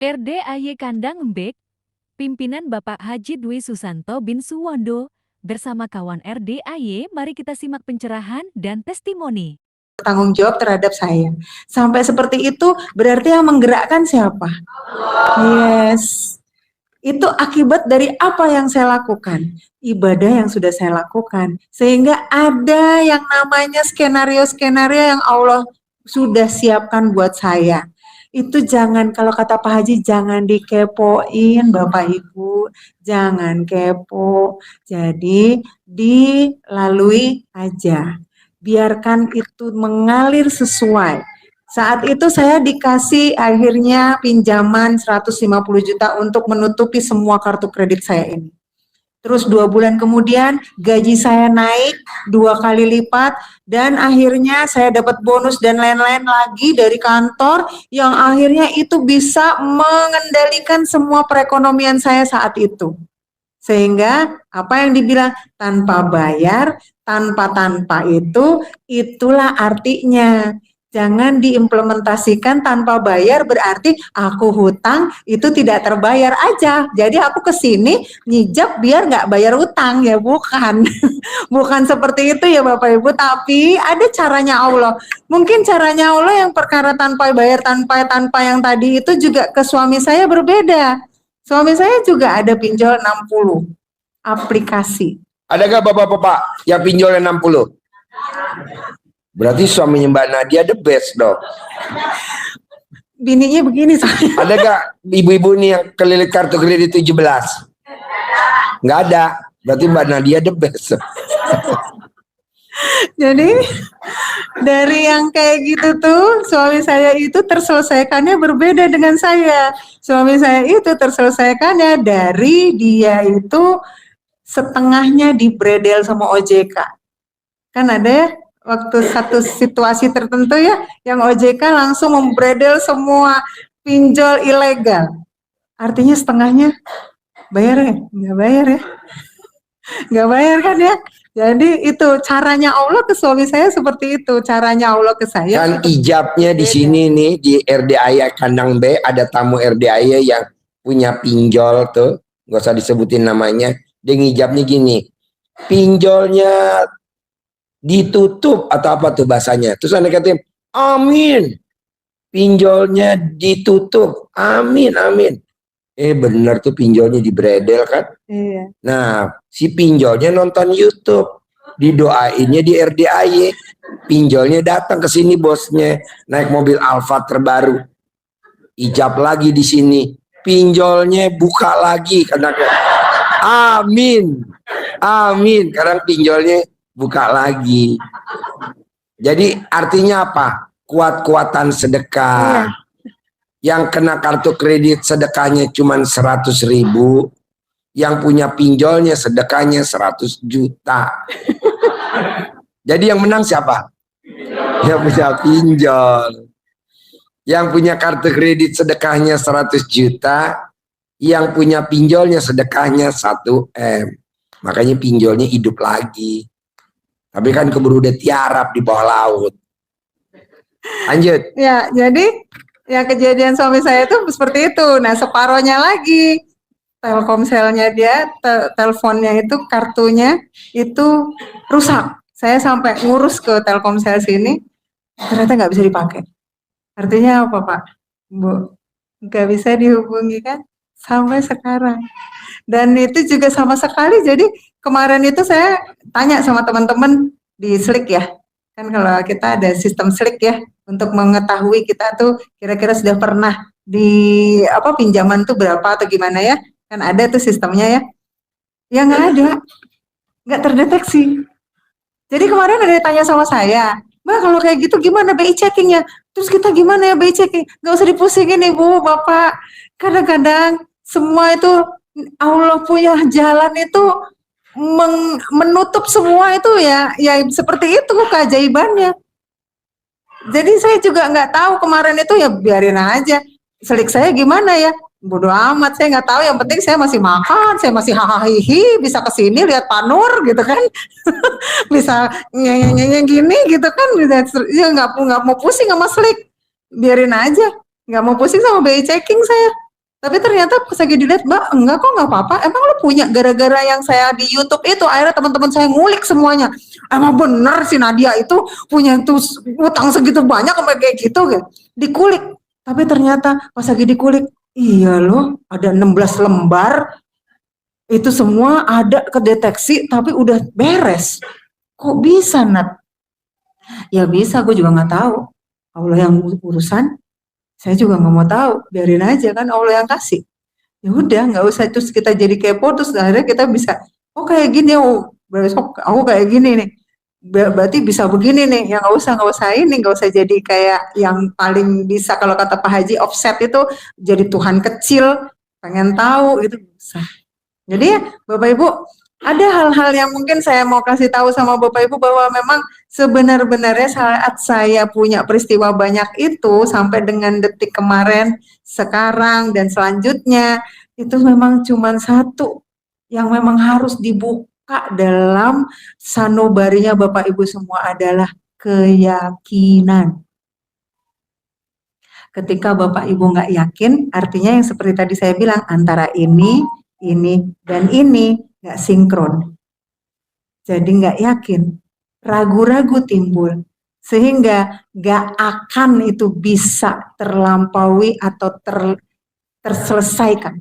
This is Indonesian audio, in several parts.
RDAY Kandang Embek, pimpinan Bapak Haji Dwi Susanto bin Suwondo, bersama kawan RDAY, mari kita simak pencerahan dan testimoni. Tanggung jawab terhadap saya. Sampai seperti itu berarti yang menggerakkan siapa? Yes. Itu akibat dari apa yang saya lakukan, ibadah yang sudah saya lakukan. Sehingga ada yang namanya skenario-skenario yang Allah sudah siapkan buat saya. Itu jangan, kalau kata Pak Haji, jangan dikepoin Bapak Ibu, jangan kepo. Jadi dilalui aja. Biarkan itu mengalir sesuai. Saat itu saya dikasih akhirnya pinjaman 150 juta untuk menutupi semua kartu kredit saya ini. Terus 2 bulan kemudian gaji saya naik 2 kali lipat dan akhirnya saya dapat bonus dan lain-lain lagi dari kantor yang akhirnya itu bisa mengendalikan semua perekonomian saya saat itu. Sehingga apa yang dibilang tanpa bayar, tanpa itu, itulah artinya. Jangan diimplementasikan tanpa bayar berarti aku hutang itu tidak terbayar aja. Jadi aku kesini nyijab biar nggak bayar utang ya, bukan. Bukan seperti itu ya Bapak Ibu, tapi ada caranya Allah. Mungkin caranya Allah yang perkara tanpa bayar, tanpa yang tadi itu juga ke suami saya berbeda. Suami saya juga ada pinjol 60 aplikasi. Ada gak bapak-bapak yang pinjolnya 60? Berarti suaminya Mbak Nadia the best dong. Bininya begini soalnya. Ada gak ibu-ibu nih yang kelilit kartu kredit 17? Nggak ada. Berarti Mbak Nadia the best. Jadi dari yang kayak gitu tuh suami saya itu terselesaikannya berbeda dengan saya. Suami saya itu terselesaikannya dari dia itu setengahnya dibredel sama OJK. Kan ada ya waktu satu situasi tertentu ya yang OJK langsung membredel semua pinjol ilegal. Artinya setengahnya bayar ya? Nggak bayar ya? Nggak bayar kan ya? Jadi itu caranya Allah ke suami saya seperti itu, caranya Allah ke saya. Kan ijabnya di sini nih di RDAY Kandang B ada tamu RDAY yang punya pinjol tuh, nggak usah disebutin namanya. Dia ngijabnya gini, pinjolnya ditutup atau apa tuh bahasanya. Terus anda katain, amin, pinjolnya ditutup, amin, amin. Bener tuh pinjolnya dibredel kan. Iya. Nah, si pinjolnya nonton YouTube, didoainnya di RDAY, pinjolnya datang ke sini bosnya, naik mobil Alfa terbaru, ijab lagi di sini, pinjolnya buka lagi karena amin, amin, karena pinjolnya buka lagi. Jadi artinya apa? Kuat-kuatan sedekah. Iya. Yang kena kartu kredit sedekahnya cuma 100.000, yang punya pinjolnya sedekahnya 100 juta. Jadi yang menang siapa? Yang punya pinjol. Yang punya kartu kredit sedekahnya 100 juta, yang punya pinjolnya sedekahnya 1 M. Makanya pinjolnya hidup lagi. Tapi kan keburu udah tiarap di bawah laut. Lanjut. Ya, jadi ya kejadian suami saya itu seperti itu. Nah, separohnya lagi Telkomselnya dia, teleponnya itu kartunya itu rusak. Saya sampai ngurus ke Telkomsel sini, ternyata nggak bisa dipakai. Artinya apa Pak? Bu, nggak bisa dihubungi kan? Sampai sekarang. Dan itu juga sama sekali, jadi kemarin itu saya tanya sama teman-teman di Slick ya. Kan kalau kita ada sistem Slick ya, untuk mengetahui kita tuh kira-kira sudah pernah di apa pinjaman tuh berapa atau gimana ya. Kan ada tuh sistemnya ya. Ya nggak ada. Nggak terdeteksi. Jadi kemarin ada yang tanya sama saya, Mbak kalau kayak gitu gimana BI checkingnya? Terus kita gimana ya BI checking? Nggak usah dipusingin Ibu, Bapak. Kadang-kadang semua itu Allah punya jalan itu menutup semua itu ya seperti itu keajaibannya. Jadi saya juga nggak tahu kemarin itu ya biarin aja. Selik saya gimana ya? Bodoh amat, saya nggak tahu. Yang penting saya masih makan, saya masih hahaha, bisa kesini lihat Pak Nur gitu kan, bisa ngeng gini gitu kan, ya nggak mau pusing sama Selik, biarin aja, nggak mau pusing sama BI checking saya. Tapi ternyata pas lagi dilihat, Mbak, enggak kok, nggak apa-apa. Emang lu punya, gara-gara yang saya di YouTube itu, akhirnya teman-teman saya ngulik semuanya. Emang bener si Nadia itu punya tuh utang segitu banyak sampai kayak gitu kan. Dikulik. Tapi ternyata pas lagi dikulik, iya loh, ada 16 lembar. Itu semua ada kedeteksi, tapi udah beres. Kok bisa, Nat? Ya bisa, gue juga nggak tahu. Allah yang urusan, saya juga nggak mau tahu. Biarin aja kan Allah yang kasih. Ya udah, nggak usah terus kita jadi kepo, terus akhirnya kita bisa, oh kayak gini, oh besok aku kayak gini nih. Berarti bisa begini nih, ya nggak usah ini, nggak usah jadi kayak yang paling bisa, kalau kata Pak Haji, offset itu jadi Tuhan kecil, pengen tahu itu bisa. Jadi ya Bapak Ibu, ada hal-hal yang mungkin saya mau kasih tahu sama Bapak Ibu bahwa memang sebenar-benarnya saat saya punya peristiwa banyak itu sampai dengan detik kemarin, sekarang dan selanjutnya, itu memang cuma satu yang memang harus dibuka dalam sanubarinya Bapak Ibu semua adalah keyakinan. Ketika Bapak Ibu nggak yakin, artinya yang seperti tadi saya bilang, antara ini, dan ini nggak sinkron. Jadi nggak yakin, ragu-ragu timbul, sehingga nggak akan itu bisa terlampaui atau terselesaikan.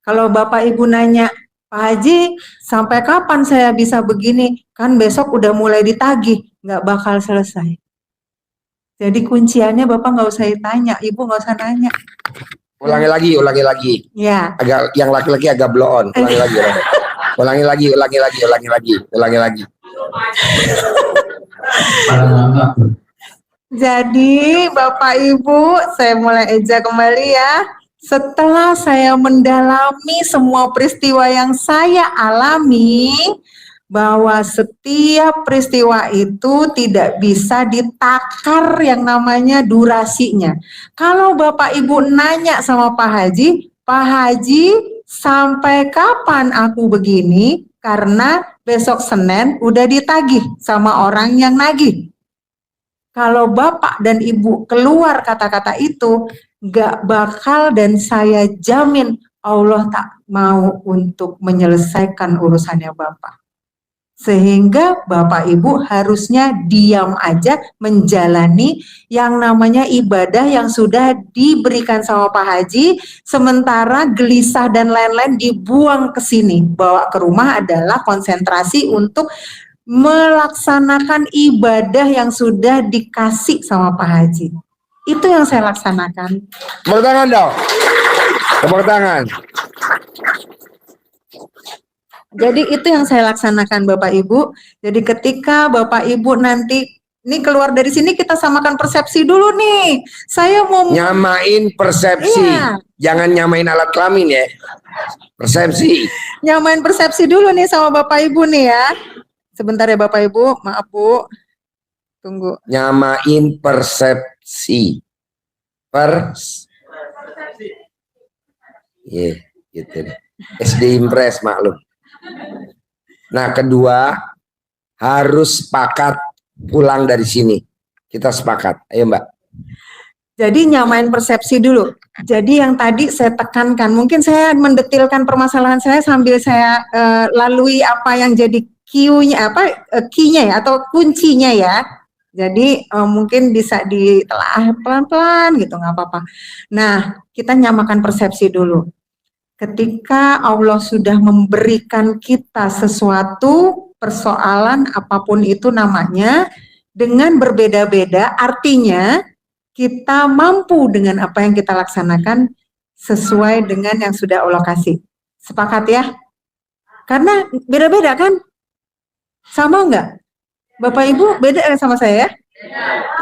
Kalau Bapak Ibu nanya, Pak Haji, sampai kapan saya bisa begini? Kan besok udah mulai ditagih, nggak bakal selesai. Jadi kunciannya Bapak nggak usah ditanya, Ibu nggak usah nanya. Ulangi lagi. Ya. Agak yang laki-laki agak blow on. Ulangi lagi. Jadi Bapak Ibu, saya mulai eja kembali ya. Setelah saya mendalami semua peristiwa yang saya alami, bahwa setiap peristiwa itu tidak bisa ditakar yang namanya durasinya. Kalau Bapak Ibu nanya sama Pak Haji, sampai kapan aku begini? Karena besok Senin udah ditagih sama orang yang nagih. Kalau Bapak dan Ibu keluar kata-kata itu, gak bakal, dan saya jamin Allah tak mau untuk menyelesaikan urusannya Bapak. Sehingga Bapak Ibu harusnya diam aja menjalani yang namanya ibadah yang sudah diberikan sama Pak Haji, sementara gelisah dan lain-lain dibuang ke sini, bawa ke rumah adalah konsentrasi untuk melaksanakan ibadah yang sudah dikasih sama Pak Haji. Itu yang saya laksanakan. Tepuk tangan dong. Tepuk tangan. Jadi itu yang saya laksanakan Bapak Ibu. Jadi ketika Bapak Ibu nanti ini keluar dari sini, kita samakan persepsi dulu nih. Saya mau nyamain persepsi. Iya. Jangan nyamain alat kelamin ya. Persepsi. Nyamain persepsi dulu nih sama Bapak Ibu nih ya. Sebentar ya Bapak Ibu, maaf Bu. Tunggu. Nyamain persepsi. Iya, gitu deh. SD Impres maklum. Nah, kedua, harus sepakat pulang dari sini. Kita sepakat. Ayo Mbak. Jadi nyamain persepsi dulu. Jadi yang tadi saya tekankan, mungkin saya mendetilkan permasalahan saya sambil saya lalui apa yang jadi key-nya ya, atau kuncinya ya. Jadi mungkin bisa ditelaah pelan-pelan gitu, nggak apa-apa. Nah, kita nyamakan persepsi dulu. Ketika Allah sudah memberikan kita sesuatu, persoalan apapun itu namanya, dengan berbeda-beda, artinya kita mampu dengan apa yang kita laksanakan sesuai dengan yang sudah Allah kasih. Sepakat ya? Karena beda-beda kan? Sama enggak? Bapak Ibu beda sama saya ya?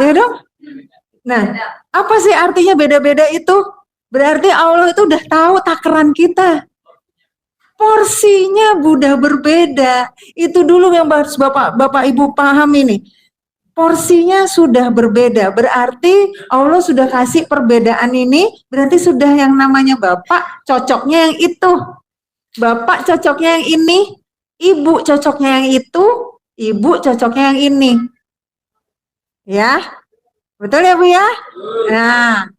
Ya dong? Nah, apa sih artinya beda-beda itu? Berarti Allah itu udah tahu takaran kita. Porsinya udah berbeda. Itu dulu yang harus Bapak Ibu paham ini. Porsinya sudah berbeda. Berarti Allah sudah kasih perbedaan ini. Berarti sudah yang namanya Bapak cocoknya yang itu. Bapak cocoknya yang ini. Ibu cocoknya yang itu. Ibu cocoknya yang ini. Ya. Betul ya Bu ya? Nah.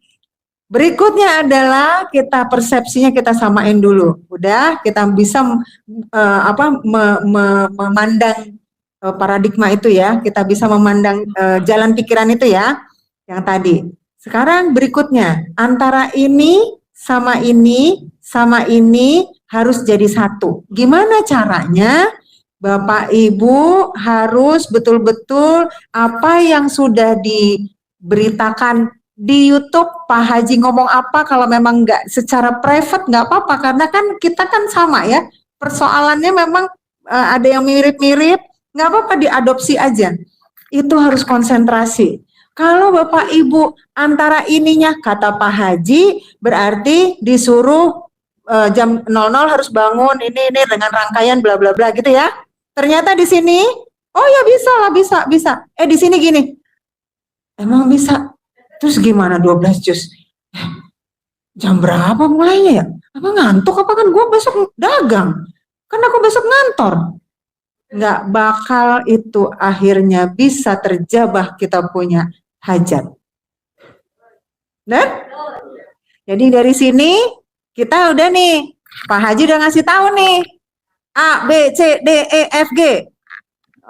Berikutnya adalah kita persepsinya kita samain dulu. Udah, kita bisa memandang paradigma itu ya. Kita bisa memandang jalan pikiran itu ya, yang tadi. Sekarang berikutnya, antara ini sama ini harus jadi satu. Gimana caranya? Bapak Ibu harus betul-betul apa yang sudah diberitakan di YouTube Pak Haji ngomong apa, kalau memang nggak secara private nggak apa-apa, karena kan kita kan sama ya, persoalannya memang ada yang mirip-mirip, nggak apa-apa, diadopsi aja. Itu harus konsentrasi. Kalau Bapak Ibu antara ininya kata Pak Haji, berarti disuruh jam 00 harus bangun ini dengan rangkaian bla bla bla gitu ya. Ternyata di sini, oh ya bisa lah, bisa. Di sini gini, emang bisa. Terus gimana 12 juz? Jam berapa mulainya ya? Apa ngantuk? Apa kan gue besok dagang? Kan aku besok ngantor. Nggak bakal itu akhirnya bisa terjabah kita punya hajat. Dan jadi dari sini kita udah nih, Pak Haji udah ngasih tahu nih, A, B, C, D, E, F, G.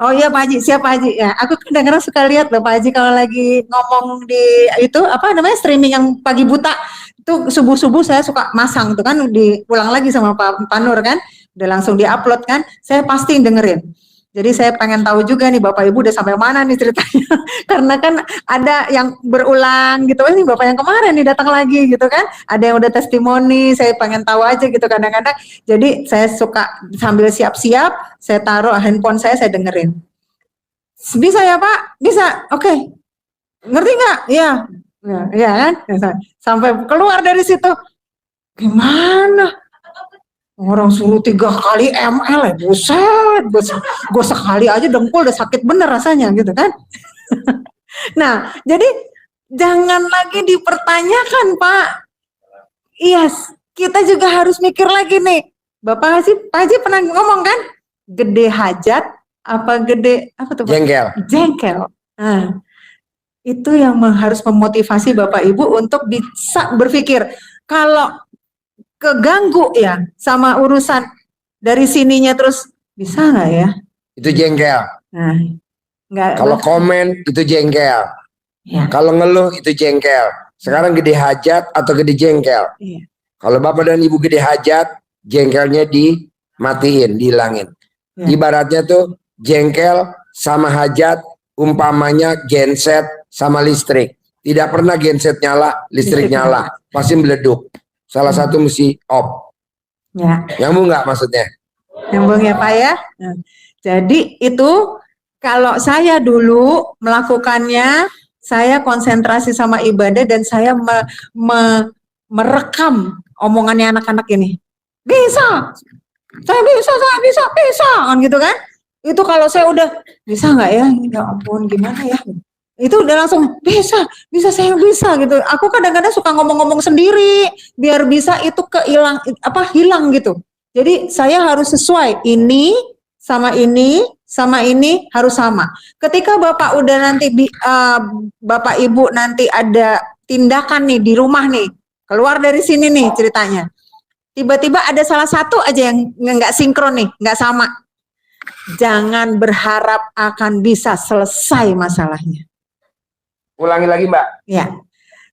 Oh iya Pak Haji, siap Pak Haji. Ya, aku kadang-kadang suka lihat loh Pak Haji kalau lagi ngomong di itu apa namanya streaming yang pagi buta itu, subuh-subuh saya suka masang tuh kan, diulang lagi sama Pak Nur kan, udah langsung diupload kan, saya pasti dengerin. Jadi saya pengen tahu juga nih Bapak Ibu udah sampai mana nih ceritanya, karena kan ada yang berulang gitu, ini Bapak yang kemarin nih datang lagi gitu kan, ada yang udah testimoni, saya pengen tahu aja gitu kadang-kadang. Jadi saya suka sambil siap-siap, saya taruh handphone saya dengerin. Bisa ya Pak? Bisa, oke. Ngerti nggak? Iya. Ya kan? Sampai keluar dari situ, gimana? Orang suruh 3 kali ml, buset, gue sekali aja dengkul udah sakit bener rasanya gitu kan. Nah, jadi jangan lagi dipertanyakan Pak. Yes, kita juga harus mikir lagi nih. Pak Haji pernah ngomong kan, gede hajat apa gede apa tuh Pak? Jengkel. Nah, itu yang harus memotivasi Bapak Ibu untuk bisa berpikir, kalau keganggu ya sama urusan dari sininya terus, bisa nggak ya? Itu jengkel. Nah, nggak. Kalau komen itu jengkel. Ya. Kalau ngeluh itu jengkel. Sekarang gede hajat atau gede jengkel? Ya. Kalau Bapak dan Ibu gede hajat, jengkelnya dimatiin, dihilangin. Ya. Ibaratnya tuh jengkel sama hajat umpamanya genset sama listrik. Tidak pernah genset nyala, listrik nyala, pasti meleduk. Salah satu mesti off. Ya. Nyambung nggak maksudnya? Nyambung ya Pak ya. Nah, jadi itu kalau saya dulu melakukannya, saya konsentrasi sama ibadah dan saya merekam omongannya anak-anak ini. Bisa, saya bisa, kan gitu kan? Itu kalau saya udah bisa nggak ya? Ya ampun, gimana ya? Itu udah langsung bisa saya bisa gitu. Aku kadang-kadang suka ngomong-ngomong sendiri biar bisa itu hilang gitu. Jadi saya harus sesuai, ini sama ini harus sama. Ketika Bapak udah nanti Bapak Ibu nanti ada tindakan nih di rumah nih, keluar dari sini nih ceritanya. Tiba-tiba ada salah satu aja yang nggak sinkron nih, nggak sama. Jangan berharap akan bisa selesai masalahnya. Ulangi lagi Mbak. Ya,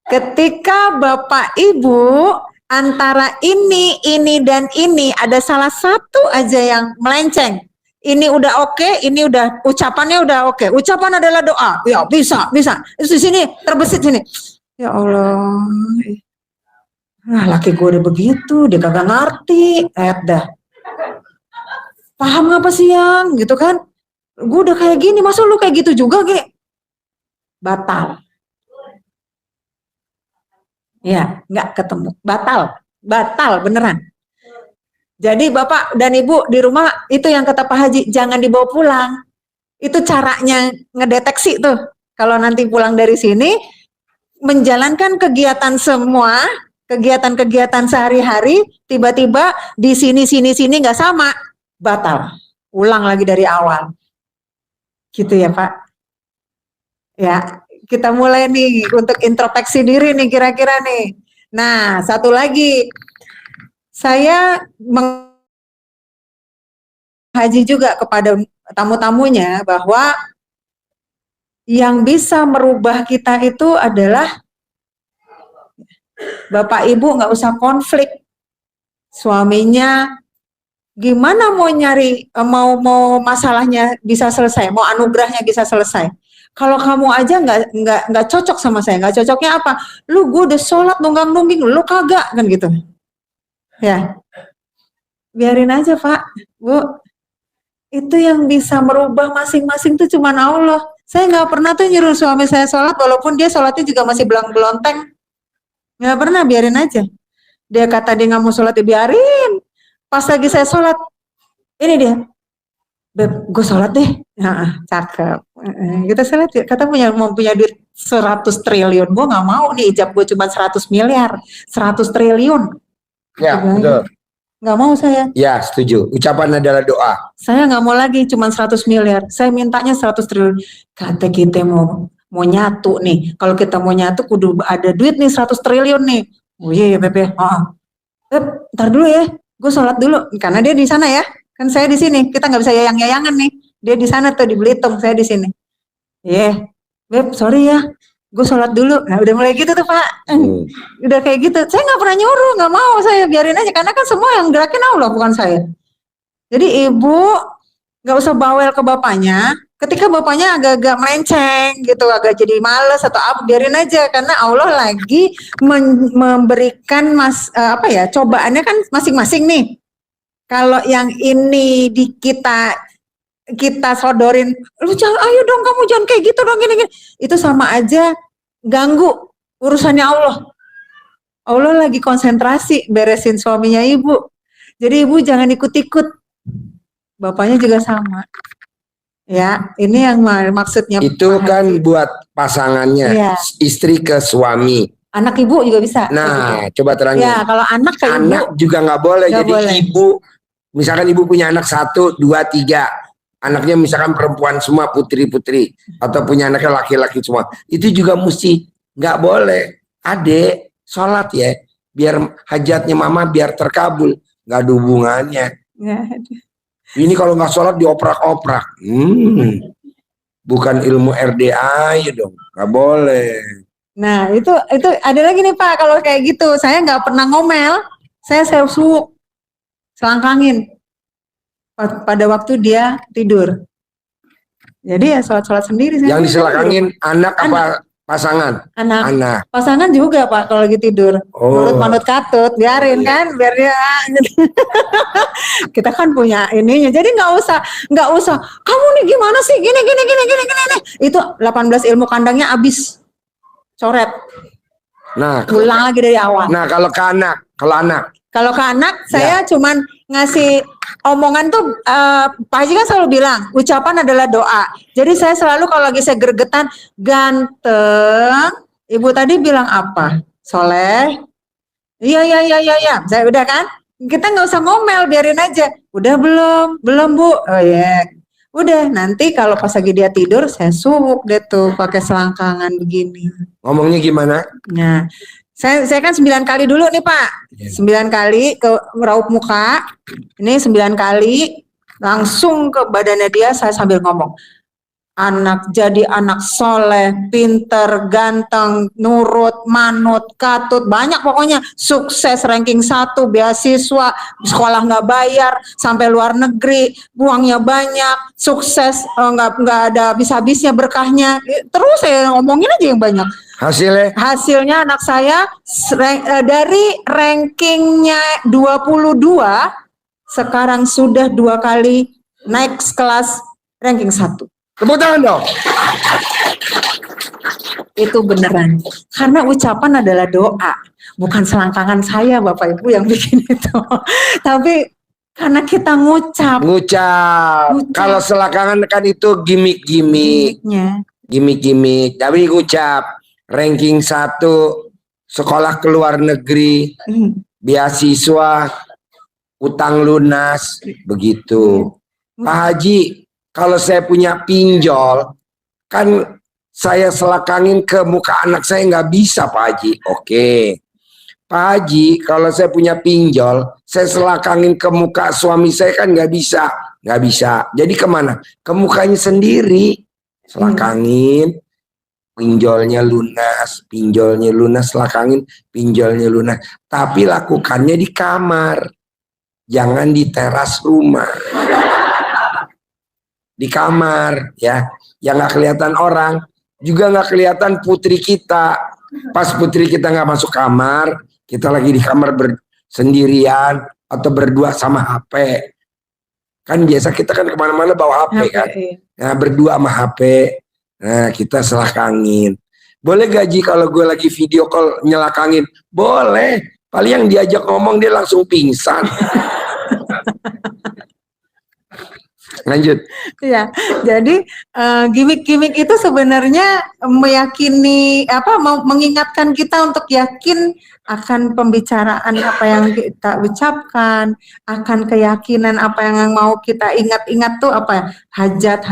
ketika Bapak Ibu antara ini dan ini ada salah satu aja yang melenceng. Ini udah oke, ini udah ucapannya udah oke. Ucapan adalah doa. Ya bisa. Terus di sini terbesit sini. Ya Allah. Nah, laki gue udah begitu, dia kagak ngerti. Dah. Paham apa sih yang gitu kan? Gue udah kayak gini, masa lu kayak gitu juga kayak? Batal. Ya, nggak ketemu. Batal beneran. Jadi Bapak dan Ibu di rumah itu yang kata Pak Haji, jangan dibawa pulang. Itu caranya ngedeteksi tuh. Kalau nanti pulang dari sini, menjalankan kegiatan semua, kegiatan sehari-hari, tiba-tiba di sini nggak sama, batal. Ulang lagi dari awal. Gitu ya Pak. Ya, kita mulai nih untuk introspeksi diri nih kira-kira nih. Nah, satu lagi, saya menghaji juga kepada tamu-tamunya bahwa yang bisa merubah kita itu adalah Bapak Ibu nggak usah konflik. Suaminya gimana mau nyari, mau masalahnya bisa selesai, mau anugerahnya bisa selesai. Kalau kamu aja nggak cocok sama saya, nggak cocoknya apa? Lu gue udah sholat nunggang-nungging, lu kagak kan gitu. Ya, biarin aja Pak, Bu. Itu yang bisa merubah masing-masing tuh cuman Allah. Saya nggak pernah tuh nyuruh suami saya sholat, walaupun dia sholatnya juga masih belang-belonteng. Nggak pernah, biarin aja. Dia kata dia nggak mau sholat, ya biarin. Pas lagi saya sholat, ini dia, Beb, gue sholat deh. Nah, cakep. Kita sholat, kata mau punya duit 100 triliun. Gue nggak mau nih, ijab gue cuma 100 miliar. 100 triliun. Ya, betul. Nggak mau saya. Ya, setuju. Ucapan adalah doa. Saya nggak mau lagi cuma 100 miliar. Saya mintanya 100 triliun. Kata kita mau nyatu nih. Kalau kita mau nyatu kudu ada duit nih 100 triliun nih. Oh iya ya Beb ya. Beb, ntar dulu ya. Gue sholat dulu. Karena dia di sana ya. Kan saya di sini. Kita nggak bisa yayang-yayangan nih. Dia di sana tuh di Belitung. Saya di sini. Iya. Beb, sorry ya. Gue sholat dulu. Nah udah mulai gitu tuh Pak. Udah kayak gitu. Saya nggak pernah nyuruh. Nggak mau. Saya biarin aja. Karena kan semua yang gerakin Allah bukan saya. Jadi ibu nggak usah bawel ke bapaknya. Ketika bapaknya agak-agak melenceng gitu, agak jadi males atau apa, biarin aja karena Allah lagi memberikan cobaannya kan masing-masing nih. Kalau yang ini di kita sodorin, lu jangan, ayo dong kamu jangan kayak gitu dong gini. Itu sama aja ganggu urusannya Allah. Allah lagi konsentrasi beresin suaminya ibu. Jadi ibu jangan ikut-ikut. Bapaknya juga sama. Ya, ini yang maksudnya. Itu kan buat pasangannya, ya. Istri ke suami. Anak ibu juga bisa. Nah, coba terangin. Ya, kalau anak ke anak ibu, juga nggak boleh. Jadi boleh. Ibu, misalkan ibu punya anak 1, 2, 3. Anaknya misalkan perempuan semua, putri-putri. Atau punya anaknya laki-laki semua. Itu juga mesti nggak boleh. Adek, sholat ya. Biar hajatnya mama biar terkabul. Nggak ada hubungannya. Ya. Ini kalau nggak sholat dioprak-oprak. Bukan ilmu RDA ya dong. Nggak boleh. Nah itu ada lagi nih Pak. Kalau kayak gitu saya nggak pernah ngomel. Saya self-suwuk. Selangkangin. Pada waktu dia tidur. Jadi ya sholat-sholat sendiri. Yang diselangkangin anak apa pasangan? Anak. Pasangan juga Pak kalau lagi tidur. Manut katut, biarin kan, biar dia. Kita kan punya ininya. Jadi nggak usah. Kamu nih gimana sih? Gini. Itu 18 ilmu kandangnya habis. Coret. Nah, ulang lagi dari awal. Nah, kalau ke anak, saya cuman ngasih omongan tuh, Pak Haji kan selalu bilang, ucapan adalah doa. Jadi saya selalu kalau lagi saya gregetan, ganteng, ibu tadi bilang apa? Soleh? Iya. Saya udah kan? Kita nggak usah ngomel, biarin aja. Udah belum Bu? Oh ya. Udah, nanti kalau pas lagi dia tidur, saya suwuk deh tuh pakai selangkangan begini. Ngomongnya gimana? Nah, saya kan 9 kali dulu nih Pak. 9 kali ke meraup muka. Ini 9 kali langsung ke badannya dia, saya sambil ngomong. Jadi anak soleh, pinter, ganteng, nurut, manut, katut, banyak pokoknya. Sukses, ranking 1, beasiswa, sekolah nggak bayar, sampai luar negeri, uangnya banyak, sukses, nggak ada habis-habisnya berkahnya. Terus saya ngomongin aja yang banyak. Hasilnya anak saya dari rankingnya 22, sekarang sudah 2 kali naik kelas ranking 1. Tepuk tangan dong. Itu beneran. Karena ucapan adalah doa. Bukan selangkangan saya Bapak Ibu yang bikin itu. Tapi karena kita ngucap. Kalau selangkangan kan itu gimmick. Gimmick. Tapi ngucap. Ranking 1. Sekolah ke luar negeri. Beasiswa. Utang lunas. Begitu. Pak Haji. Kalau saya punya pinjol, kan saya selakangin ke muka anak saya nggak bisa Pak Haji. Oke. Pak Haji, kalau saya punya pinjol, saya selakangin ke muka suami saya kan nggak bisa. Nggak bisa. Jadi kemana? Ke mukanya sendiri. Selakangin, pinjolnya lunas, selakangin, pinjolnya lunas. Tapi lakukannya di kamar. Jangan di teras rumah. Di kamar, ya. Yang nggak kelihatan orang. Juga nggak kelihatan putri kita. Pas putri kita nggak masuk kamar, kita lagi di kamar sendirian atau berdua sama HP. Kan biasa kita kan kemana-mana bawa HP kan. Nah, berdua sama HP. Nah, kita selakangin. Boleh gaji kalau gue lagi video call nyelakangin? Boleh. Paling yang diajak ngomong dia langsung pingsan. Lanjut. Ya, jadi gimmick-gimmick itu sebenarnya meyakini mengingatkan kita untuk yakin akan pembicaraan apa yang kita ucapkan, akan keyakinan apa yang mau kita ingat-ingat tuh apa hajat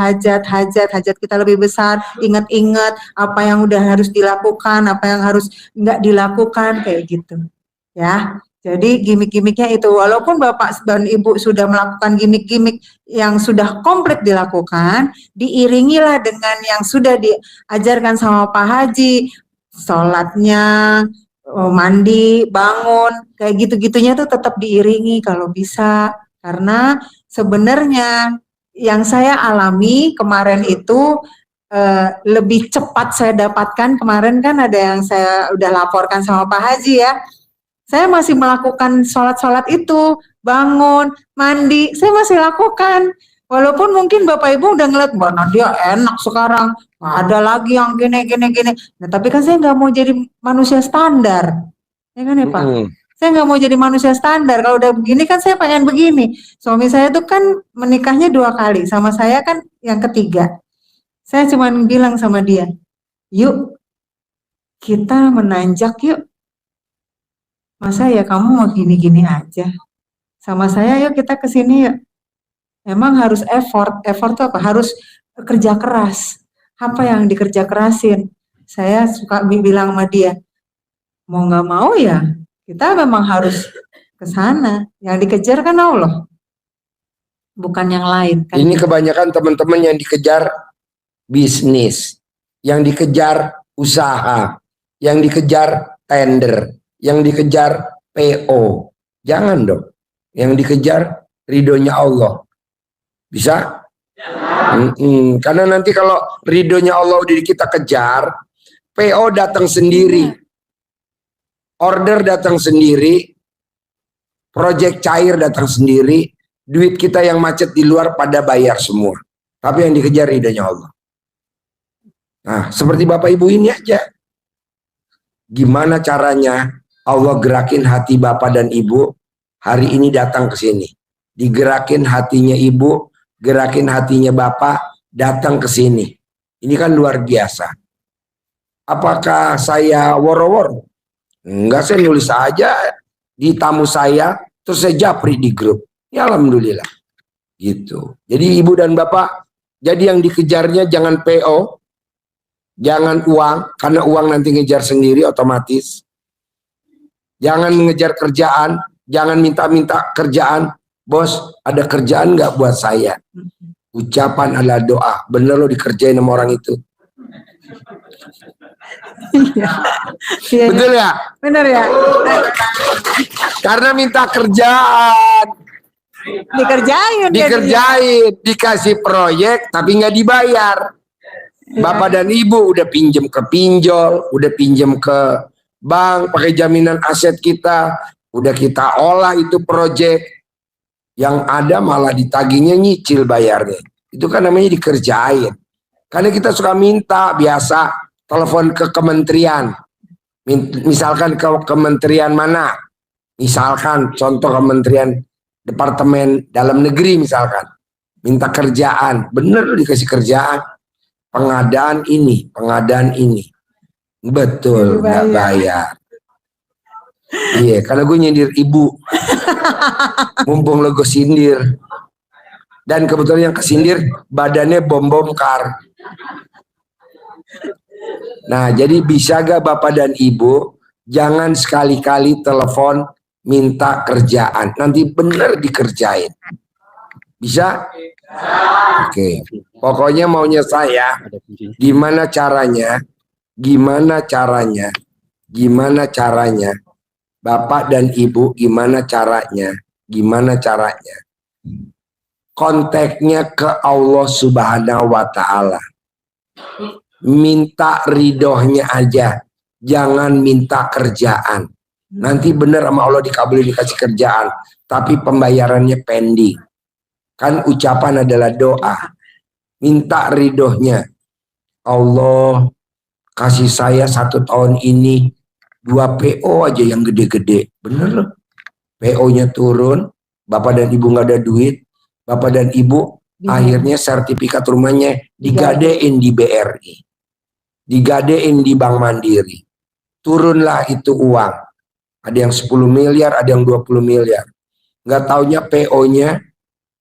kita lebih besar, ingat-ingat apa yang udah harus dilakukan, apa yang harus nggak dilakukan kayak gitu. Ya. Jadi gimmick-gimmicknya itu, walaupun Bapak dan Ibu sudah melakukan gimmick-gimmick yang sudah komplit dilakukan, diiringilah dengan yang sudah diajarkan sama Pak Haji, sholatnya, mandi, bangun, kayak gitu-gitunya tuh tetap diiringi kalau bisa. Karena sebenarnya yang saya alami kemarin itu lebih cepat saya dapatkan. Kemarin kan ada yang saya udah laporkan sama Pak Haji ya. Saya masih melakukan sholat-sholat itu, bangun, mandi, saya masih lakukan. Walaupun mungkin Bapak Ibu udah ngeliat, Mbak Nadia enak sekarang, nggak ada lagi yang gini. Nah, tapi kan saya nggak mau jadi manusia standar, ya kan ya Pak? Saya nggak mau jadi manusia standar. Kalau udah begini kan saya pengen begini. Suami saya tuh kan menikahnya 2 kali, sama saya kan yang ketiga. Saya cuma bilang sama dia, yuk kita menanjak yuk. Masa ya kamu mau gini-gini aja? Sama saya yuk kita kesini yuk. Emang harus effort tuh apa? Harus kerja keras. Apa yang dikerja kerasin? Saya suka bilang sama dia, mau nggak mau ya, kita memang harus ke sana. Yang dikejar kan Allah, bukan yang lain. Kan? Ini kebanyakan teman-teman yang dikejar bisnis, yang dikejar usaha, yang dikejar tender, yang dikejar PO. Jangan dong. Yang dikejar ridhonya Allah. Bisa? Karena nanti kalau ridhonya Allah udah kita kejar, PO datang sendiri. Order datang sendiri. Project cair datang sendiri. Duit kita yang macet di luar pada bayar semua. Tapi yang dikejar ridhonya Allah. Nah, seperti Bapak Ibu ini aja. Gimana caranya Allah gerakin hati Bapak dan Ibu hari ini datang ke sini. Digerakin hatinya Ibu, gerakin hatinya Bapak datang ke sini. Ini kan luar biasa. Apakah saya woro-woro? Enggak, saya nulis aja di tamu saya, terus saya japri di grup. Ya alhamdulillah. Gitu. Jadi Ibu dan Bapak, jadi yang dikejarnya jangan PO, jangan uang, karena uang nanti ngejar sendiri otomatis. Jangan mengejar kerjaan, jangan minta-minta kerjaan. Bos, ada kerjaan nggak buat saya? Ucapan adalah doa. Bener lo dikerjain sama orang itu. Betul ya? Bener ya? Karena minta kerjaan. Dikerjain, dikasih proyek, tapi nggak dibayar. Bapak dan Ibu udah pinjem ke pinjol, udah pinjem ke bank pakai jaminan aset kita, udah kita olah itu proyek, yang ada malah ditagihnya nyicil bayarnya. Itu kan namanya dikerjain. Karena kita suka minta, biasa telepon ke kementerian, misalkan ke kementerian mana, misalkan contoh kementerian Departemen Dalam Negeri misalkan, minta kerjaan, bener dikasih kerjaan, pengadaan ini, betul, nggak bayar. Iya, karena gue nyindir Ibu. Mumpung lo gue sindir. Dan kebetulan yang kesindir badannya bom-bom kar. Nah, jadi bisa gak Bapak dan Ibu Jangan sekali-kali telepon minta kerjaan. Nanti bener dikerjain. Bisa? Oke. Pokoknya maunya saya, gimana caranya? Gimana caranya? Gimana caranya? Bapak dan Ibu, gimana caranya? Gimana caranya? Kontaknya ke Allah Subhanahu wa Ta'ala. Minta ridhonya aja, jangan minta kerjaan. Nanti bener sama Allah dikabulin dikasih kerjaan, tapi pembayarannya pending. Kan ucapan adalah doa. Minta ridhonya. Allah kasih saya 1 tahun ini 2 PO aja yang gede-gede. Bener loh. PO-nya turun, Bapak dan Ibu nggak ada duit, Bapak dan Ibu akhirnya sertifikat rumahnya digadein di BRI. Digadein di Bank Mandiri. Turunlah itu uang. Ada yang 10 miliar, ada yang 20 miliar. Nggak taunya PO-nya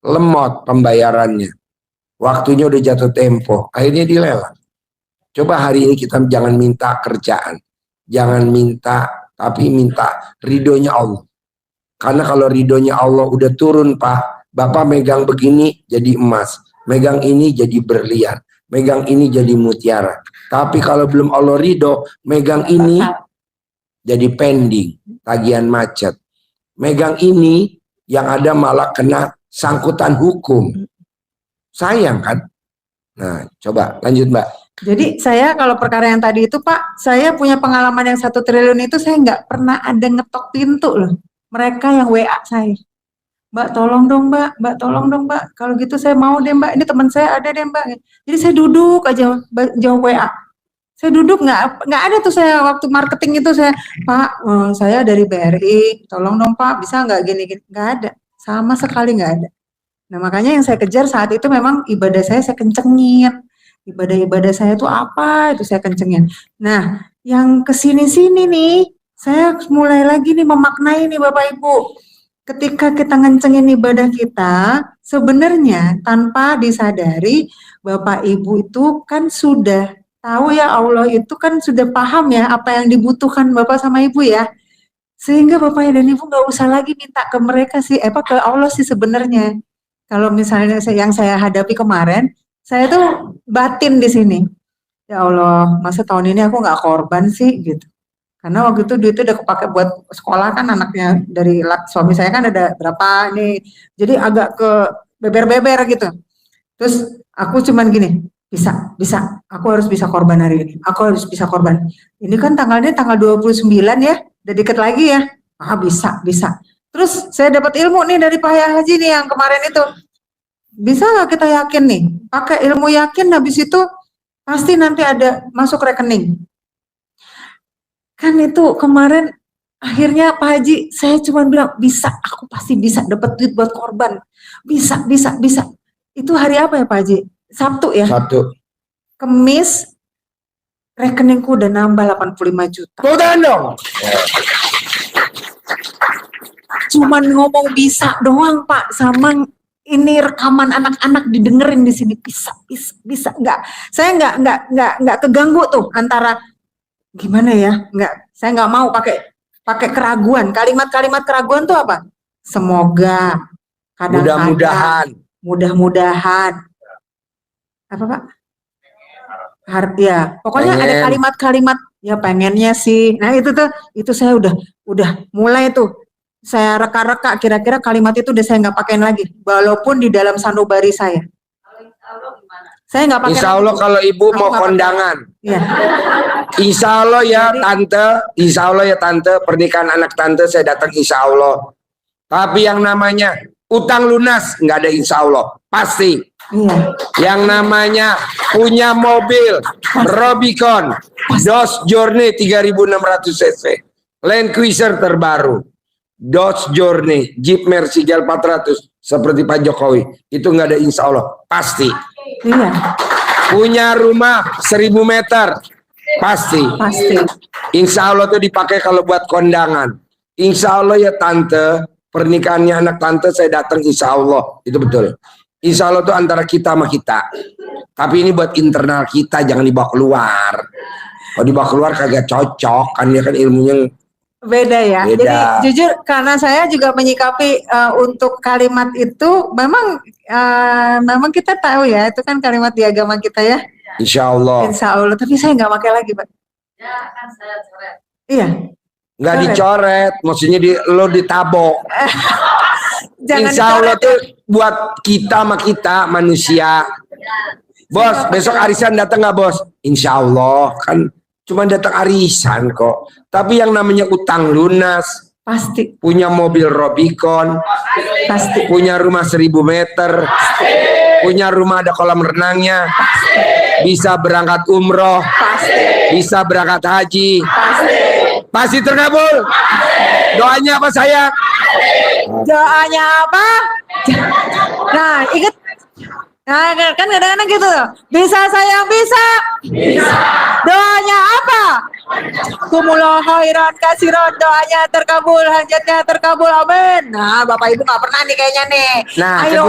lemot pembayarannya. Waktunya udah jatuh tempo. Akhirnya dilelang. Coba hari ini kita jangan minta kerjaan. Jangan minta, tapi minta ridhonya Allah. Karena kalau ridhonya Allah udah turun, Pak. Bapak megang begini jadi emas. Megang ini jadi berlian. Megang ini jadi mutiara. Tapi kalau belum Allah ridho, megang ini jadi pending. Tagihan macet. Megang ini yang ada malah kena sangkutan hukum. Sayang kan? Nah, coba lanjut Mbak. Jadi saya kalau perkara yang tadi itu Pak, saya punya pengalaman yang 1 triliun itu saya nggak pernah ada ngetok pintu loh. Mereka yang WA saya. Mbak tolong dong Mbak, Mbak tolong dong Mbak. Kalau gitu saya mau deh Mbak, ini teman saya ada deh Mbak. Jadi saya duduk aja jawab WA. Saya duduk nggak ada tuh saya waktu marketing itu saya, Pak saya dari BRI, tolong dong Pak bisa nggak gini-gini. Nggak ada, sama sekali nggak ada. Nah makanya yang saya kejar saat itu memang ibadah saya kencengin. Ibadah-ibadah saya itu apa itu saya kencengin. Nah yang kesini-sini nih saya mulai lagi nih memaknai nih Bapak Ibu. Ketika kita ngencengin ibadah kita sebenarnya tanpa disadari Bapak Ibu itu kan sudah tahu ya Allah itu kan sudah paham ya apa yang dibutuhkan Bapak sama Ibu ya. Sehingga Bapak dan Ibu nggak usah lagi minta ke mereka sih, ke Allah sih sebenarnya. Kalau misalnya yang saya hadapi kemarin, saya tuh batin di sini. Ya Allah, masa tahun ini aku nggak korban sih gitu. Karena waktu itu duitnya udah kepake buat sekolah kan anaknya dari suami saya kan ada berapa nih. Jadi agak ke beber-beber gitu. Terus aku cuman gini, bisa, aku harus bisa korban hari ini. Aku harus bisa korban. Ini kan tanggalnya tanggal 29 ya, udah deket lagi ya. Ah bisa. Terus saya dapat ilmu nih dari Pak Haji nih yang kemarin itu. Bisa nggak kita yakin nih? Pakai ilmu yakin habis itu pasti nanti ada masuk rekening. Kan itu kemarin akhirnya Pak Haji saya cuma bilang bisa, aku pasti bisa dapat duit buat korban. Bisa. Itu hari apa ya Pak Haji? Sabtu ya? Sabtu. Kemis rekeningku udah nambah 85 juta. Tuh dong. Cuman ngomong bisa doang Pak, sama ini rekaman anak-anak didengerin di sini bisa nggak? Saya nggak keganggu tuh antara gimana ya? Saya nggak mau pakai keraguan. Kalimat-kalimat keraguan tuh apa? Semoga, kadang-kadang, mudah-mudahan. Apa Pak? Ya, pokoknya ada kalimat-kalimat ya pengennya sih. Nah itu saya udah mulai tuh. Saya reka-reka kira-kira kalimat itu udah saya nggak pakai lagi, walaupun di dalam sanubari saya. Saya nggak pakai. Insya Allah lagi. Kalau Ibu mau kondangan, ya. Insya Allah ya Tante, Insya Allah ya Tante, pernikahan anak Tante saya datang Insya Allah. Tapi yang namanya utang lunas nggak ada Insya Allah, pasti. Iya. Yang namanya punya mobil Robicon Dodge Journey 3600 cc, Land Cruiser terbaru, Dodge Journey, Jeep Mercy GL 400 seperti Pak Jokowi, itu nggak ada Insya Allah, pasti. Iya. Punya rumah 1000 meter, pasti. Insya Allah tuh dipakai kalau buat kondangan. Insya Allah ya Tante, pernikahannya anak Tante saya datang Insya Allah, itu betul. Insya Allah tuh antara kita sama kita. Tapi ini buat internal kita, jangan dibawa keluar. Kalau dibawa keluar kagak cocok kan, dia kan ilmunya Beda ya. beda. Jadi jujur karena saya juga menyikapi untuk kalimat itu memang kita tahu ya itu kan kalimat di agama kita ya. Insya Allah. Insya Allah. Tapi saya nggak pakai lagi, Pak. Iya. Nggak Coret. dicoret, maksudnya lo ditabok. Jangan Insya Allah dicoret. tuh buat kita sama kita manusia. Bos, besok arisan datang nggak bos? Insya Allah kan cuma datang arisan kok. Tapi yang namanya utang lunas, Pasti. punya mobil Robicon, Pasti. punya rumah 1000 meter, punya rumah ada kolam renangnya, bisa berangkat umroh, bisa berangkat haji, pasti terkabul. Doanya apa sayang? Doanya apa? Nah, ingat. Nah, kan kadang-kadang gitu. Bisa sayang, bisa. Doanya apa? Kumulah khairan kasiran, doanya terkabul, hajatnya terkabul, amin. Nah, Bapak Ibu nggak pernah nih kayaknya nih. Nah, Ayo.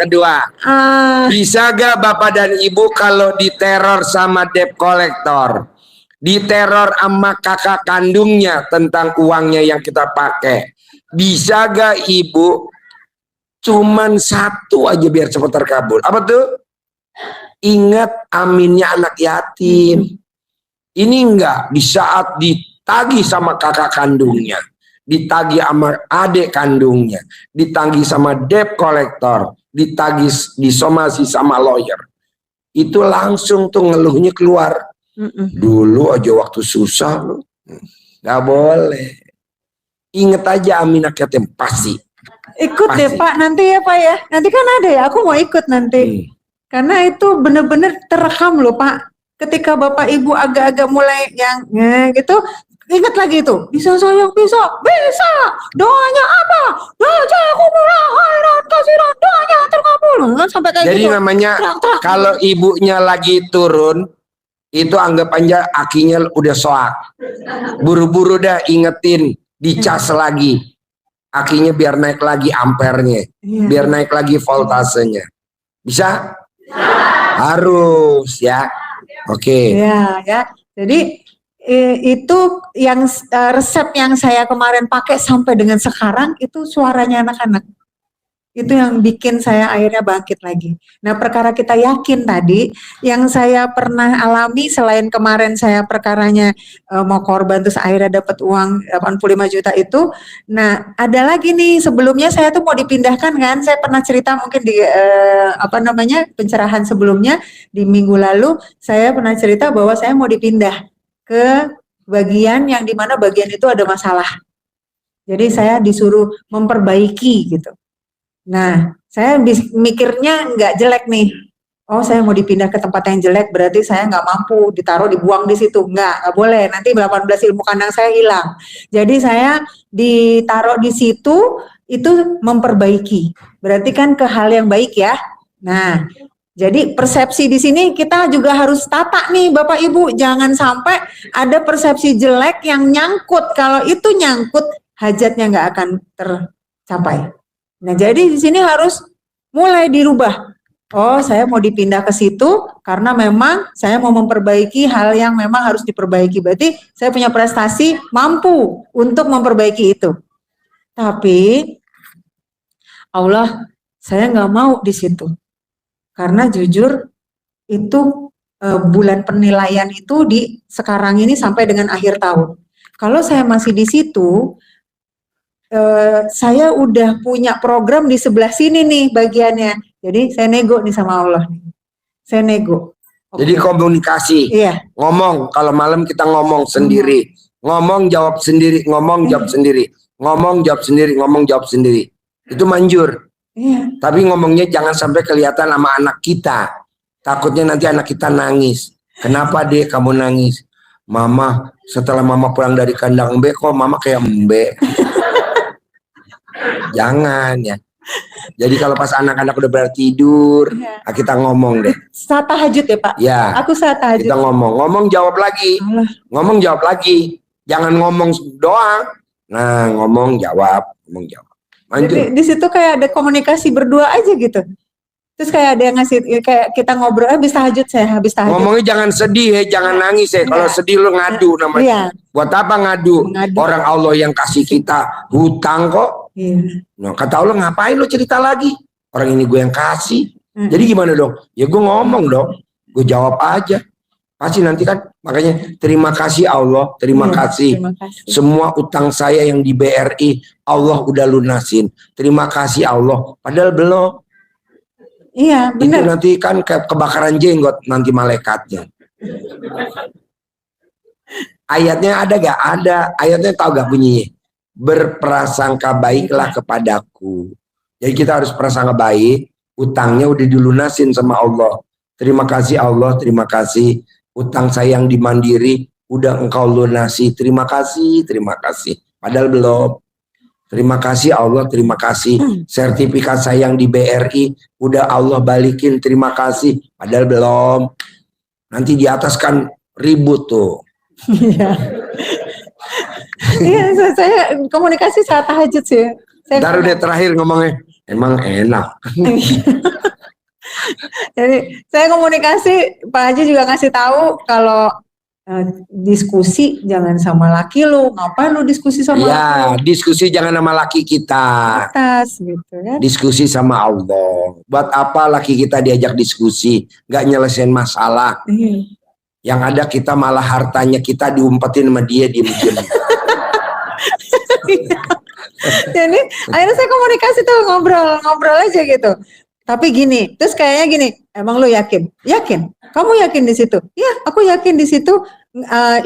kedua. Ah, Bisa gak Bapak dan Ibu kalau diteror sama debt collector, diteror sama kakak kandungnya tentang uangnya yang kita pakai, bisa gak Ibu cuman satu aja biar cepat terkabul? Apa tuh? Ingat aminnya anak yatim. Ini enggak di saat ditagih sama kakak kandungnya, ditagih sama adik kandungnya, ditagih sama debt collector, ditagih disomasi sama lawyer, itu langsung tuh ngeluhnya keluar. Dulu aja waktu susah lu nggak boleh. Ingat aja anak yatim pasti. ikut deh Pasti. Pak, nanti ya Pak ya. Nanti kan ada ya, aku mau ikut nanti. Karena itu bener-bener terekam loh Pak. Ketika Bapak Ibu agak-agak mulai yang gitu, ingat lagi itu. Bisa sayang, bisa. Doanya apa? Doanya aku mulai khairan kasiran, doanya terkabul. Sampai kayak Jadi gitu. namanya Terak-terak. kalau ibunya lagi turun, itu anggap aja akinya udah soak. Buru-buru dah ingetin, dicas lagi. Akinya biar naik lagi ampernya, Iya. biar naik lagi voltasenya. Bisa? Harus ya. Oke. Ya, ya. Jadi itu yang resep yang saya kemarin pakai sampai dengan sekarang itu suaranya anak-anak. Itu yang bikin saya akhirnya bangkit lagi. Nah, perkara kita yakin tadi, yang saya pernah alami selain kemarin saya perkaranya mau korban terus akhirnya dapat uang 85 juta itu. Nah, ada lagi nih sebelumnya saya tuh mau dipindahkan kan. Saya pernah cerita mungkin di pencerahan sebelumnya di minggu lalu saya pernah cerita bahwa saya mau dipindah ke bagian yang dimana bagian itu ada masalah. Jadi saya disuruh memperbaiki gitu. Nah, saya mikirnya nggak jelek nih. Oh, saya mau dipindah ke tempat yang jelek, berarti saya nggak mampu ditaruh, dibuang di situ. Nggak boleh. Nanti 18 ilmu kandang saya hilang. Jadi saya ditaruh di situ, itu memperbaiki. Berarti kan ke hal yang baik ya. Nah, jadi persepsi di sini kita juga harus tata nih Bapak Ibu. Jangan sampai ada persepsi jelek yang nyangkut. Kalau itu nyangkut, hajatnya nggak akan tercapai. Nah, jadi di sini harus mulai dirubah. Oh, saya mau dipindah ke situ karena memang saya mau memperbaiki hal yang memang harus diperbaiki. Berarti saya punya prestasi mampu untuk memperbaiki itu. Tapi Allah, saya nggak mau di situ. Karena jujur itu bulan penilaian itu di sekarang ini sampai dengan akhir tahun. Kalau saya masih di situ, saya udah punya program di sebelah sini nih bagiannya. Jadi saya nego nih sama Allah. Saya nego. Jadi komunikasi. Iya. Ngomong, kalau malam kita ngomong sendiri. Ngomong jawab sendiri, ngomong jawab sendiri. Ngomong jawab sendiri, ngomong jawab sendiri. Itu manjur. Iya. Tapi ngomongnya jangan sampai kelihatan sama anak kita. Takutnya nanti anak kita nangis. Kenapa Dek kamu nangis? Mama, setelah mama pulang dari kandang mbe, kok mama kayak mbe. Jangan ya. Jadi kalau pas anak-anak udah pada tidur, kita ngomong deh. Saat tahajud ya Pak? Ya. Aku saat tahajud. Kita ngomong jawab lagi. Ngomong jawab lagi. Jangan ngomong doang. Nah, ngomong jawab. Jadi di situ kayak ada komunikasi berdua aja gitu. Terus kayak ada yang ngasih, kayak kita ngobrol, habis tahajud saya, habis tahajud. Ngomongnya jangan sedih ya, jangan nangis ya. Kalau Enggak. sedih lu ngadu namanya. Iya. Buat apa ngadu? Mengadu. Orang Allah yang kasih kita hutang kok. Iya. Nah, kata Allah, ngapain lu cerita lagi? Orang ini gue yang kasih. Jadi gimana dong? Ya gue ngomong dong. Gue jawab aja. Pasti nanti kan, makanya terima kasih Allah, terima kasih. Terima kasih. Semua utang saya yang di BRI, Allah udah lunasin. Terima kasih Allah. Padahal belum. Iya, Itu benar. nanti kan kebakaran jenggot nanti malaikatnya. Ayatnya ada gak? Ada. Ayatnya tahu gak bunyinya? Berprasangka baiklah kepadaku. Jadi kita harus prasangka baik. Utangnya udah dilunasin sama Allah. Terima kasih Allah, terima kasih. Utang saya yang di Mandiri udah engkau lunasi. Terima kasih, terima kasih. Padahal belum. Terima kasih Allah, terima kasih. Sertifikat saya yang di BRI udah Allah balikin, terima kasih. Padahal belum. Nanti di atas kan ribut tuh. Iya. Iya, saya komunikasi saat tahajud sih. Saya Ntar udah terakhir ngomongnya, emang enak. Jadi saya komunikasi, Pak Haji juga ngasih tahu kalau diskusi jangan sama laki lu, ngapain lu diskusi sama Ya, laki diskusi jangan sama laki kita. atas gitu kan. Diskusi sama Allah. Buat apa laki kita diajak diskusi? Gak nyelesain masalah. Yang ada kita malah hartanya kita diumpetin sama dia, diem-diem. Jadi akhirnya saya komunikasi tuh, ngobrol aja gitu. Tapi gini, terus kayaknya gini, emang lu yakin? Yakin? Kamu yakin di situ? Iya, aku yakin di situ.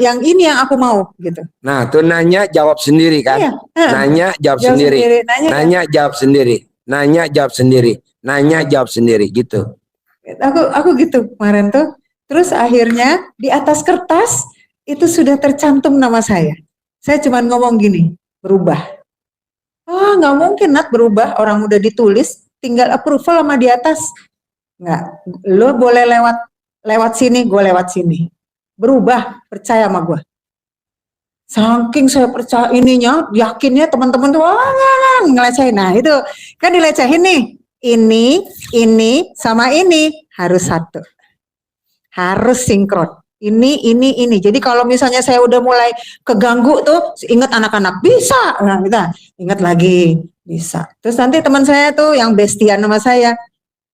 Yang ini yang aku mau gitu. Nah, tuh nanya jawab sendiri kan? Iya. Nanya jawab sendiri. Nanya jawab sendiri. Nanya jawab sendiri. Nanya jawab sendiri gitu. Aku gitu kemarin tuh. Terus akhirnya di atas kertas itu sudah tercantum nama saya. Saya cuma ngomong gini, berubah. Ah, nggak mungkin Nat berubah, orang udah ditulis, tinggal approval sama di atas. Nggak, lo boleh lewat sini, gue lewat sini. Berubah, percaya sama gue. Saking saya percaya ininya, yakinnya teman-teman tuh ngelecehin. Nah itu kan dilecehin nih. Ini, sama ini harus satu. Harus sinkron. Ini. Jadi kalau misalnya saya udah mulai keganggu tuh, ingat anak-anak bisa. Nah, kita ingat lagi bisa. Terus nanti teman saya tuh yang bestian sama saya,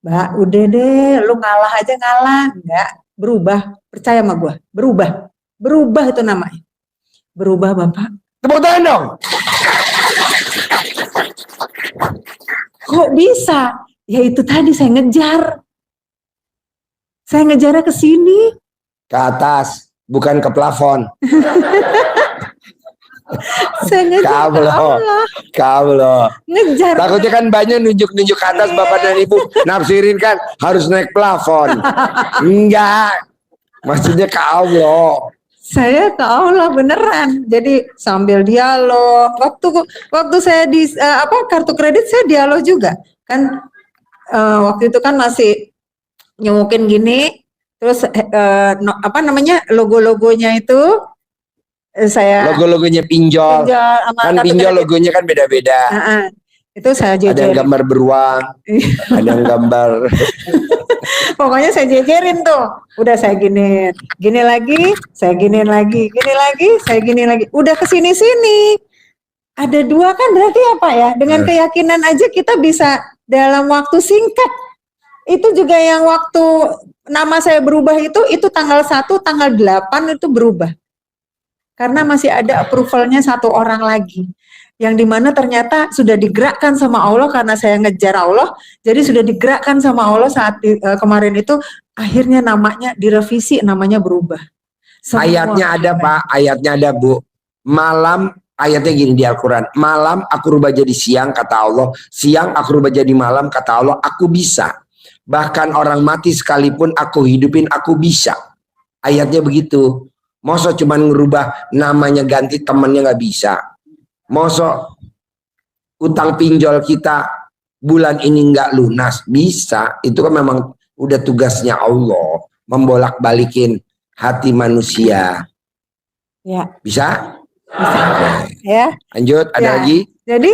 Mbak, udah deh, lu ngalah aja ngalah. Enggak, berubah. Percaya sama gue, berubah itu namanya. Berubah Bapak. Tepuk tangan dong. Kok bisa? Ya itu tadi saya ngejar. Saya ngejarnya ke sini. Ke atas, bukan ke plafon. Saya ngejar ke Allah. Kablo. Ngejar. Takutnya kan banyak nunjuk-nunjuk ke atas Bapak dan Ibu. Nafsirin kan harus naik plafon. Enggak. Maksudnya ke Allah. Saya ke Allah beneran. Jadi sambil dialog. Waktu saya di kartu kredit saya dialog juga. Kan waktu itu kan masih nyemukin gini. Terus logo-logonya itu saya Logo-logonya pinjol. Kan pinjol logonya kan beda-beda. Itu saya Ada yang jejerin. gambar beruang, ada yang gambar. Pokoknya saya jejerin tuh. Udah saya giniin. Gini lagi, saya giniin lagi. Gini lagi, saya giniin lagi. Udah kesini-sini. Ada dua kan berarti apa ya? Dengan keyakinan aja kita bisa dalam waktu singkat. Itu juga yang waktu nama saya berubah itu tanggal 1, tanggal 8 itu berubah. Karena masih ada approvalnya satu orang lagi. Yang dimana ternyata sudah digerakkan sama Allah karena saya ngejar Allah. Jadi sudah digerakkan sama Allah saat kemarin itu akhirnya namanya direvisi, namanya berubah. Semua Ayatnya ada Pak, ayatnya ada Bu. Malam, ayatnya gini di Al-Quran. Malam aku rubah jadi siang kata Allah. Siang aku rubah jadi malam kata Allah. Aku bisa. Bahkan orang mati sekalipun aku hidupin, aku bisa. Ayatnya begitu. Masa cuman ngerubah namanya ganti temannya nggak bisa. Masa utang pinjol kita bulan ini nggak lunas, bisa. Itu kan memang udah tugasnya Allah membolak-balikin hati manusia. Ya. Bisa? Ya. Lanjut, ada Ya. lagi? Jadi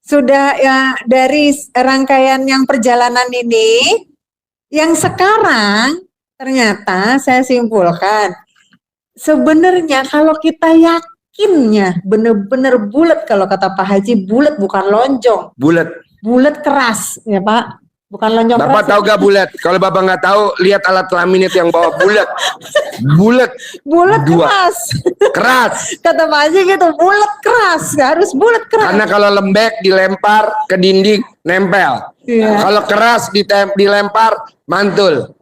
sudah ya dari rangkaian yang perjalanan ini Yang sekarang ternyata saya simpulkan, sebenarnya kalau kita yakinnya benar-benar bulat, kalau kata Pak Haji bulat bukan lonjong, Bulat. bulat keras ya Pak, bukan lonjong Bapak keras. tahu gak bulat? Kalau Bapak nggak tahu, lihat alat kelamin itu yang bawa bulat. Bulat. Bulat Dua. keras. Keras. Kata Pak Haji gitu, bulat keras, harus bulat keras. Karena kalau lembek dilempar ke dinding nempel. Iya. Kalau keras dilempar mantul.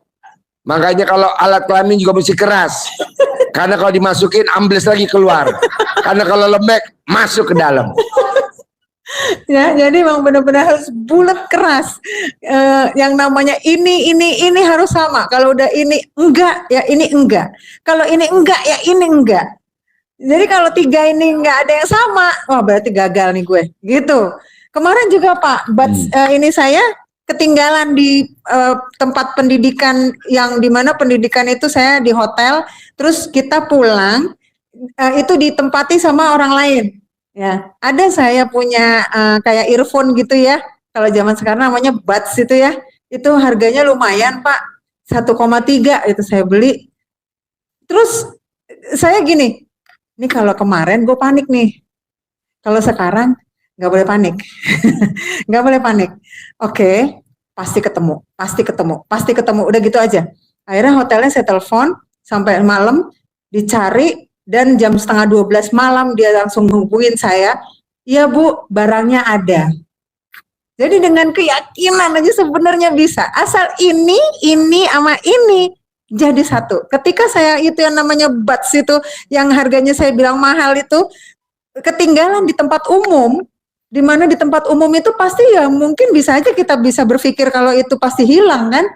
Makanya kalau alat kelamin juga mesti keras. Karena kalau dimasukin ambles lagi keluar. Karena kalau lembek masuk ke dalam. Ya, jadi memang benar-benar harus bulat keras. Yang namanya ini harus sama. Kalau udah ini enggak, ya ini enggak. Kalau ini enggak, ya ini enggak. Jadi kalau tiga ini enggak ada yang sama, wah berarti gagal nih gue. Gitu. Kemarin juga Pak, ini saya ketinggalan di tempat pendidikan yang dimana pendidikan itu saya di hotel, terus kita pulang itu ditempati sama orang lain. Ya, ada saya punya kayak earphone gitu ya. Kalau zaman sekarang namanya buds itu ya. Itu harganya lumayan, Pak. 1,3 itu saya beli. Terus saya gini, ini kalau kemarin gue panik nih. Kalau sekarang nggak boleh panik. Nggak boleh panik. Oke, pasti ketemu, pasti ketemu, pasti ketemu. Udah gitu aja. Akhirnya hotelnya saya telepon sampai malam, dicari. Dan jam 11:30 malam dia langsung hubungin saya, iya Bu, barangnya ada. Jadi dengan keyakinan aja sebenarnya bisa. Asal ini sama ini jadi satu. Ketika saya itu yang namanya buds itu, yang harganya saya bilang mahal itu, ketinggalan di tempat umum, di mana di tempat umum itu pasti ya mungkin bisa aja kita bisa berpikir kalau itu pasti hilang kan.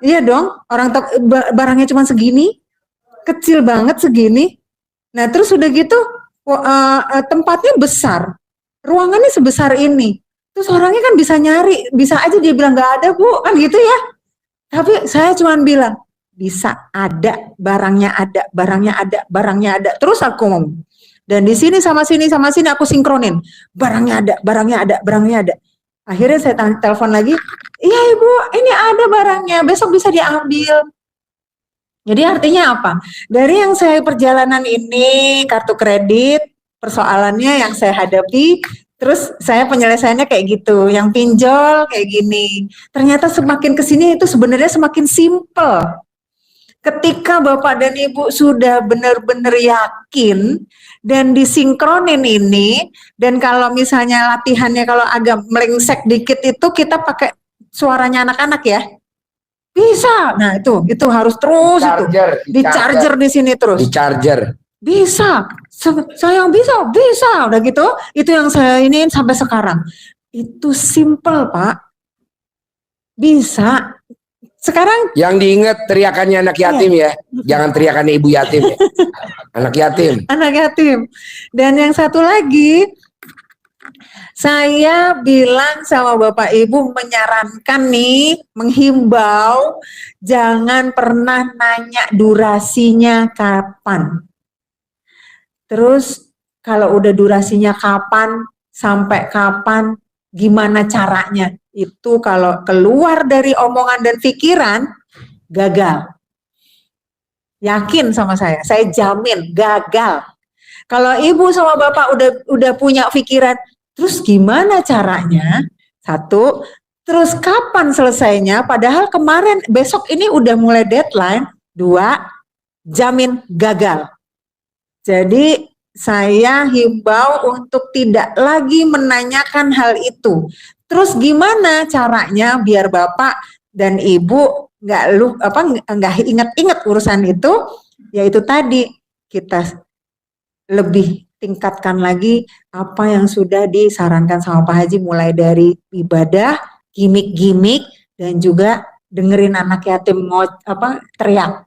Iya dong, orang barangnya cuma segini, kecil banget segini. Nah terus udah gitu tempatnya besar, ruangannya sebesar ini, terus orangnya kan bisa nyari, bisa aja dia bilang nggak ada Bu, kan gitu ya. Tapi saya cuma bilang bisa ada, barangnya ada, barangnya ada, barangnya ada. Terus aku ngomong, dan di sini sama sini aku sinkronin, barangnya ada, barangnya ada, barangnya ada. Akhirnya saya telepon lagi, iya Ibu, ini ada barangnya, besok bisa diambil. Jadi artinya apa? Dari yang saya perjalanan ini, kartu kredit, persoalannya yang saya hadapi, terus saya penyelesaiannya kayak gitu, yang pinjol kayak gini. Ternyata semakin kesini itu sebenarnya semakin simple. Ketika Bapak dan Ibu sudah benar-benar yakin dan disinkronin ini, dan kalau misalnya latihannya kalau agak melengsek dikit itu kita pakai suaranya anak-anak ya. Bisa. Nah, itu harus terus di charger di sini terus. Di charger. Bisa. Sayang bisa. Udah gitu, itu yang saya iniin sampai sekarang. Itu simple, Pak. Bisa. Sekarang yang diingat teriakannya anak yatim ya. Jangan teriakannya ibu yatim ya. Anak yatim. Anak yatim. Dan yang satu lagi, saya bilang sama Bapak Ibu menyarankan nih, menghimbau jangan pernah nanya durasinya kapan. Terus kalau udah durasinya kapan, sampai kapan, gimana caranya. Itu kalau keluar dari omongan dan pikiran, gagal. Yakin sama saya jamin gagal. Kalau Ibu sama Bapak udah punya pikiran, terus gimana caranya? Satu, terus kapan selesainya? Padahal kemarin, besok ini udah mulai deadline. Dua, jamin gagal. Jadi saya himbau untuk tidak lagi menanyakan hal itu. Terus gimana caranya biar Bapak dan Ibu nggak ingat-ingat urusan itu? Yaitu tadi kita lebih tingkatkan lagi apa yang sudah disarankan sama Pak Haji, mulai dari ibadah, gimmick-gimmick, dan juga dengerin anak yatim teriak.